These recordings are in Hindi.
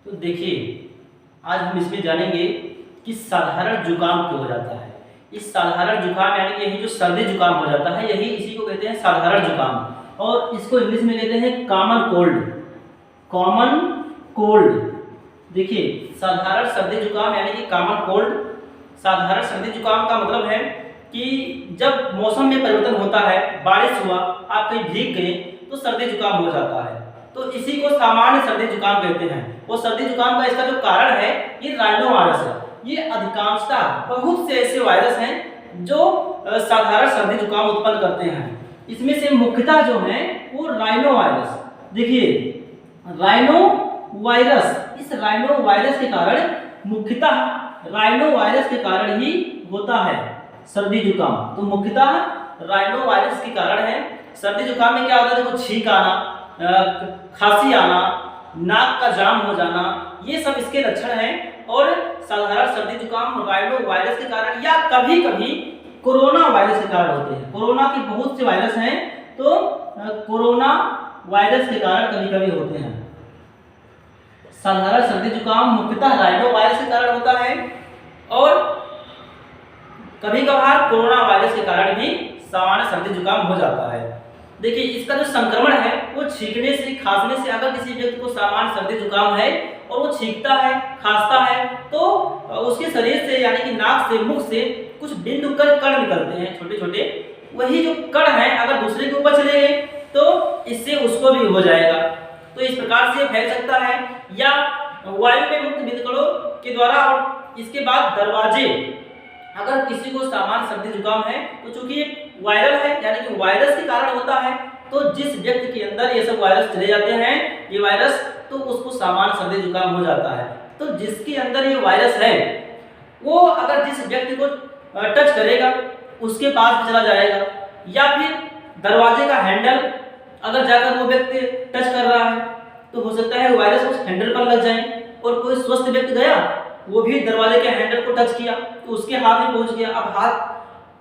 तो देखिए, आज हम इसमें जानेंगे कि साधारण जुकाम क्यों हो जाता है। इस साधारण जुकाम यानी कि यही जो सर्दी जुकाम हो जाता है, यही इसी को कहते हैं साधारण जुकाम, और इसको इंग्लिश में कहते हैं कॉमन कोल्ड। Common cold. देखिए, साधारण सर्दी जुकाम यानी कि कॉमन कोल्ड। साधारण सर्दी जुकाम का मतलब है कि जब मौसम में परिवर्तन होता है, बारिश हुआ, आप कहीं भीग गए तो सर्दी जुकाम हो जाता है, तो इसी को सामान्य सर्दी जुकाम कहते हैं। और सर्दी जुकाम का इसका जो कारण है, ये राइनो वायरस है। ये अधिकांशतः बहुत से ऐसे वायरस हैं जो साधारण सर्दी जुकाम उत्पन्न करते हैं। इसमें से मुख्यतः जो है वो राइनो वायरस। देखिए, राइनो वायरस, इस राइनो वायरस के कारण, मुख्यतः राइनो वायरस के कारण ही होता है सर्दी जुकाम। तो मुख्यतः राइनो वायरस के कारण है। सर्दी जुकाम में क्या होता है, देखो, छींक आना, खांसी आना, नाक का जाम हो जाना, ये सब इसके लक्षण हैं। और साधारण सर्दी जुकाम राइनो वायरस के कारण या कभी कभी कोरोना वायरस के कारण होते हैं। कोरोना के बहुत से वायरस हैं, तो कोरोना वायरस के कारण कभी कभी होते हैं। साधारण सर्दी जुकाम मुख्यतः राइनो वायरस के कारण होता है, और कभी कभार कोरोना वायरस के कारण भी सामान्य सर्दी जुकाम हो जाता है। देखिए, इसका जो संक्रमण है वो छींकने से, खांसने से। अगर किसी व्यक्ति को सामान्य सर्दी जुकाम है और वो छींकता है, खांसता है, तो उसके शरीर से यानी कि नाक से, मुख से कुछ बिंदु कण निकलते हैं, छोटे छोटे। वही जो कण हैं अगर दूसरे के ऊपर चले गए तो इससे उसको भी हो जाएगा। तो इस प्रकार से फैल सकता है, या वायु में मुक्त बिंदुकणों के द्वारा। और इसके बाद दरवाजे, अगर किसी को सामान्य सर्दी जुकाम है तो चूंकि ये वायरल है यानी कि वायरस के कारण होता है, तो जिस व्यक्ति के अंदर ये सब वायरस चले जाते हैं, ये वायरस, तो उसको सामान्य सर्दी जुकाम हो जाता है। तो जिसके अंदर ये वायरस है, वो अगर जिस व्यक्ति को टच करेगा उसके पास चला जाएगा, या फिर दरवाजे का हैंडल अगर जाकर वो व्यक्ति टच कर रहा है तो हो सकता है वायरस उस हैंडल पर लग जाए। और कोई स्वस्थ व्यक्ति गया, वो भी दरवाजे के हैंडल को टच किया तो उसके हाथ में पहुंच गया। अब हाथ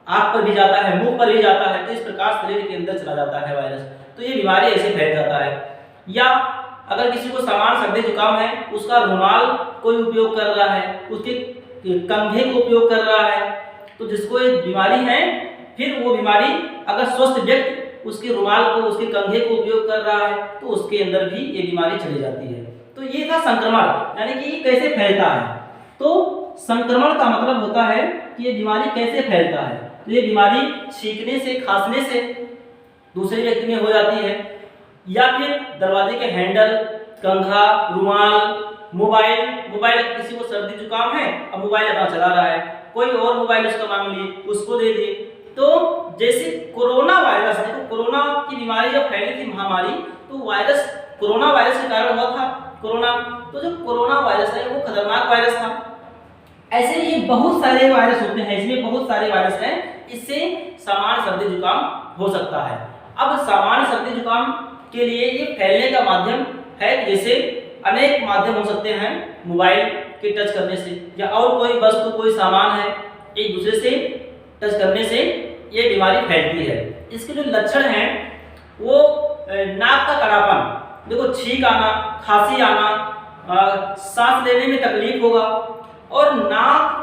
आंख पर भी जाता है, मुंह पर भी जाता है, तो इस प्रकार शरीर के अंदर चला जाता है वायरस। तो ये बीमारी ऐसे फैल जाता है। या अगर किसी को सामान्य सर्दी जुकाम है, उसका रुमाल कोई उपयोग कर रहा है, उसके कंधे को उपयोग कर रहा है, तो जिसको ये बीमारी है, फिर वो बीमारी अगर स्वस्थ व्यक्ति उसके रुमाल को, उसके कंधे को उपयोग कर रहा है, तो उसके अंदर भी ये बीमारी चली जाती है। तो ये था संक्रमण, यानी कि कैसे फैलता है। तो संक्रमण का मतलब होता है कि ये बीमारी कैसे फैलता है। तो ये बीमारी छींकने से, खांसने से दूसरे व्यक्ति में हो जाती है, या फिर दरवाजे के हैंडल, कंघा, रुमाल, मोबाइल किसी को सर्दी जुकाम है, अब मोबाइल अपना चला रहा है, कोई और मोबाइल उसका मांग लिए, उसको दे दिए। तो जैसे कोरोना वायरस है, तो कोरोना की बीमारी जब फैली थी, महामारी, तो वायरस कोरोना वायरस के कारण हुआ था कोरोना। तो जो कोरोना वायरस है वो खतरनाक वायरस था। ऐसे ये बहुत सारे वायरस होते हैं, इसमें बहुत सारे वायरस हैं, इससे सामान्य सर्दी जुकाम हो सकता है। अब सामान्य सर्दी जुकाम के लिए ये फैलने का माध्यम है, जैसे अनेक माध्यम हो सकते हैं। मोबाइल के टच करने से, या और कोई वस्तु, कोई सामान है, एक दूसरे से टच करने से ये बीमारी फैलती है। इसके जो लक्षण हैं वो नाक का कड़ापन, देखो, छींक आना, खांसी आना, सांस लेने में तकलीफ होगा, और नाक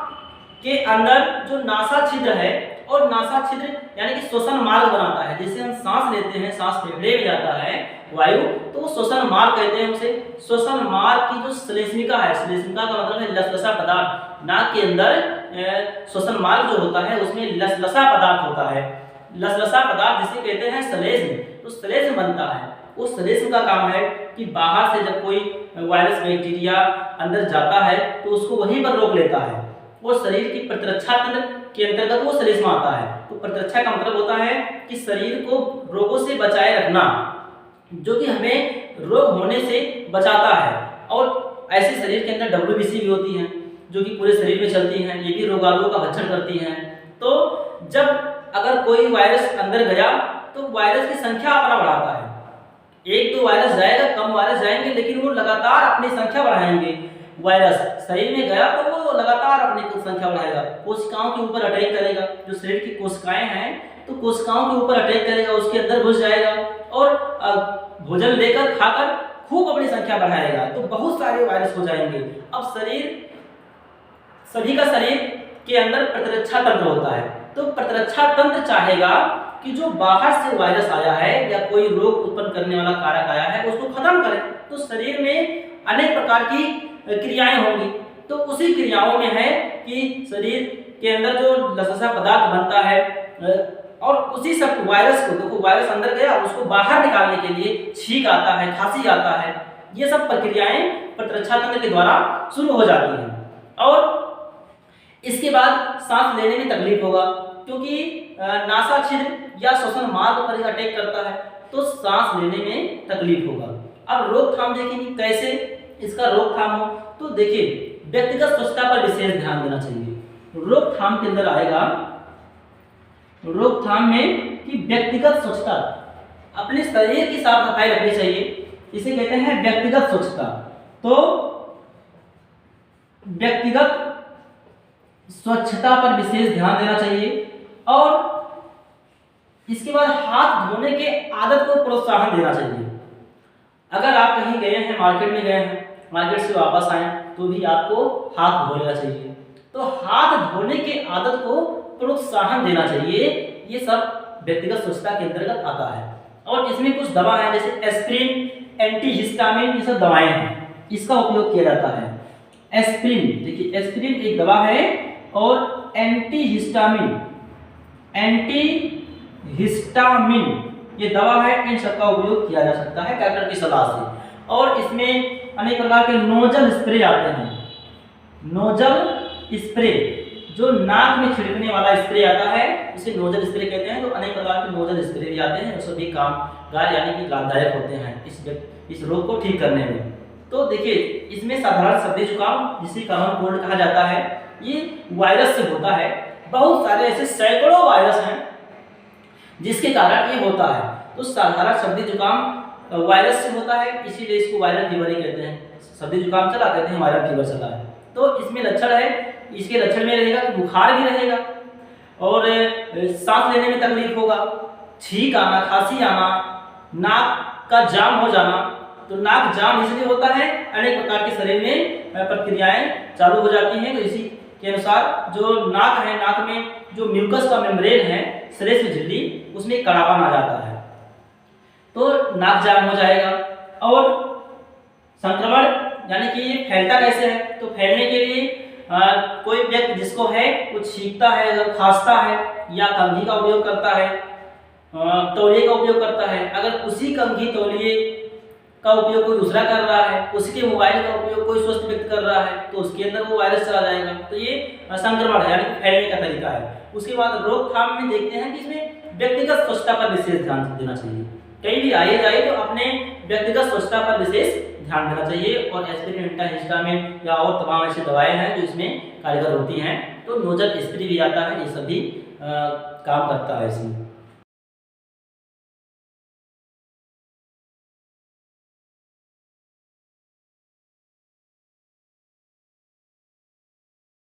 के अंदर जो नासा छिद्र है, और नासा छिद्र यानी कि श्वसन मार्ग बनाता है। जैसे हम सांस लेते हैं, सांस फेफड़े में जाता है वायु, तो वो श्वसन मार्ग कहते हैं उसे। श्वसन मार्ग की जो श्लेष्मिका है, श्लेष्मिका का मतलब है लसलसा पदार्थ। नाक के अंदर श्वसन मार्ग जो होता है उसमें लसलसा पदार्थ होता है। लसलसा पदार्थ जिसे कहते हैं श्लेष्म, तो श्लेष्म बनता है। उस श्लेष्म का काम है कि बाहर से जब कोई वायरस, बैक्टीरिया अंदर जाता है तो उसको वहीं पर रोक लेता है। वो शरीर की प्रतिरक्षा तंत्र के अंतर्गत वो श्लेष्म आता है। तो प्रतिरक्षा का मतलब होता है कि शरीर को रोगों से बचाए रखना, जो कि हमें रोग होने से बचाता है। और ऐसे शरीर के अंदर WBC भी होती हैं, जो कि पूरे शरीर में चलती हैं, ये भी रोगाणुओं का भक्षण करती हैं। तो जब अगर कोई वायरस अंदर गया तो वायरस की संख्या अपना बढ़ाता है। एक तो वायरस जाएगा, कम वायरस जाएंगे, लेकिन वो लगातार अपनी संख्या बढ़ाएंगे। वायरस शरीर में गया तो वो लगातार अपनी संख्या बढ़ाएगा, कोशिकाओं के ऊपर अटैक करेगा। जो शरीर की कोशिकाएं हैं, तो कोशिकाओं के ऊपर अटैक करेगा, उसके अंदर घुस जाएगा, और भोजन लेकर, खाकर खूब अपनी संख्या बढ़ाएगा तो बहुत सारे वायरस हो जाएंगे। अब सभी का शरीर के अंदर प्रतिरक्षा तंत्र होता है, तो प्रतिरक्षा तंत्र चाहेगा कि जो बाहर से वायरस आया है या कोई रोग उत्पन्न करने वाला कारक आया है उसको खत्म करे। तो शरीर में अनेक प्रकार की क्रियाएं होंगी, तो उसी क्रियाओं में है कि शरीर के अंदर जो लससा पदार्थ बनता है और उसी सब वायरस को, देखो वायरस अंदर गया, उसको बाहर निकालने के लिए छींक आता है, खांसी आता है, ये सब प्रक्रियाएं प्रतिरक्षा तंत्र के द्वारा शुरू हो जाती हैं। और इसके बाद सांस लेने में तकलीफ होगा, क्योंकि नासा छिद्र या श्वसन मार्ग पर अटैक करता है, तो सांस लेने में तकलीफ होगा। अब रोकथाम देखेंगे कैसे इसका रोकथाम हो, तो देखिए व्यक्तिगत स्वच्छता पर विशेष ध्यान देना चाहिए। रोकथाम के अंदर आएगा, रोकथाम में कि व्यक्तिगत स्वच्छता, अपने शरीर की साफ सफाई रखनी चाहिए, इसे कहते हैं व्यक्तिगत स्वच्छता। तो व्यक्तिगत स्वच्छता पर विशेष ध्यान देना चाहिए और इसके बाद हाथ धोने के आदत को प्रोत्साहन देना चाहिए। अगर आप कहीं गए हैं, मार्केट में गए हैं, मार्केट से वापस आए तो भी आपको हाथ धो लेना चाहिए, तो हाथ धोने के आदत को प्रोत्साहन देना चाहिए। ये सब व्यक्तिगत स्वच्छता के अंतर्गत आता है। और इसमें कुछ दवा है जैसे एस्प्रिन, एंटीहिस्टामिन, ये सब दवाएं हैं, इसका उपयोग किया जाता है। एस्प्रिन, देखिए एस्प्रिन एक दवा है और एंटीहिस्टामिन ये दवा है, इन सबका उपयोग किया जा सकता है डॉक्टर की सलाह से। और इसमें अनेक प्रकार के नोजल स्प्रे आते हैं, नोजल स्प्रे जो नाक में छिड़कने वाला स्प्रे आता है उसे नोजल स्प्रे कहते हैं। तो अनेक प्रकार के नोजल स्प्रे भी आते हैं, वो सभी कामगार यानी कि लाभदायक होते हैं इस रोग को ठीक करने में। तो देखिए इसमें साधारण सर्दी जुकाम जिसे कॉमन कोल्ड कहा जाता है, ये वायरस से होता है। बहुत सारे ऐसे सैकड़ों वायरस हैं जिसके कारण ये होता है। तो साधारण सर्दी जुकाम वायरस से होता है, इसीलिए इसको वायरल फीवर ही कहते हैं। सर्दी जुकाम चला कहते हैं वायरल फीवर चला है। तो इसमें लक्षण है, इसके लक्षण में रहेगा कि बुखार भी रहेगा और सांस लेने में तकलीफ होगा, छींक आना, खांसी आना, नाक का जाम हो जाना। तो नाक जाम इसलिए होता है, अनेक प्रकार के शरीर में प्रक्रियाएं चालू हो जाती हैं। तो इसी के अनुसार जो नाक है, नाक में जो म्यूकस का मेम्ब्रेन है, श्लेष्म झिल्ली, उसमें कड़ापन आ जाता है, तो नाक जाम हो जाएगा। और संक्रमण यानी कि ये फैलता कैसे है, तो फैलने के लिए कोई व्यक्ति जिसको है वो छींकता है, अगर खांसता है या कंघी का उपयोग करता है, तौलिए का उपयोग करता है, अगर उसी कंघी तौलिए का उपयोग कोई दूसरा कर रहा है, उसके मोबाइल का उपयोग कोई स्वस्थ व्यक्ति कर रहा है, तो उसके अंदर वो वायरस चला जाएगा। तो ये संक्रमण है यानी फैलने का तरीका है। उसके बाद रोकथाम में देखते हैं कि इसमें व्यक्तिगत स्वच्छता पर विशेष ध्यान देना चाहिए। कहीं भी आए जाए तो अपने व्यक्तिगत स्वच्छता पर विशेष ध्यान देना चाहिए। और एस्पिरिन, एंटीहिस्टामिन या और तमाम ऐसी दवाएं हैं जो इसमें कारगर होती हैं। तो नोजल स्प्रे भी आता है, ये सभी काम करता है इसमें।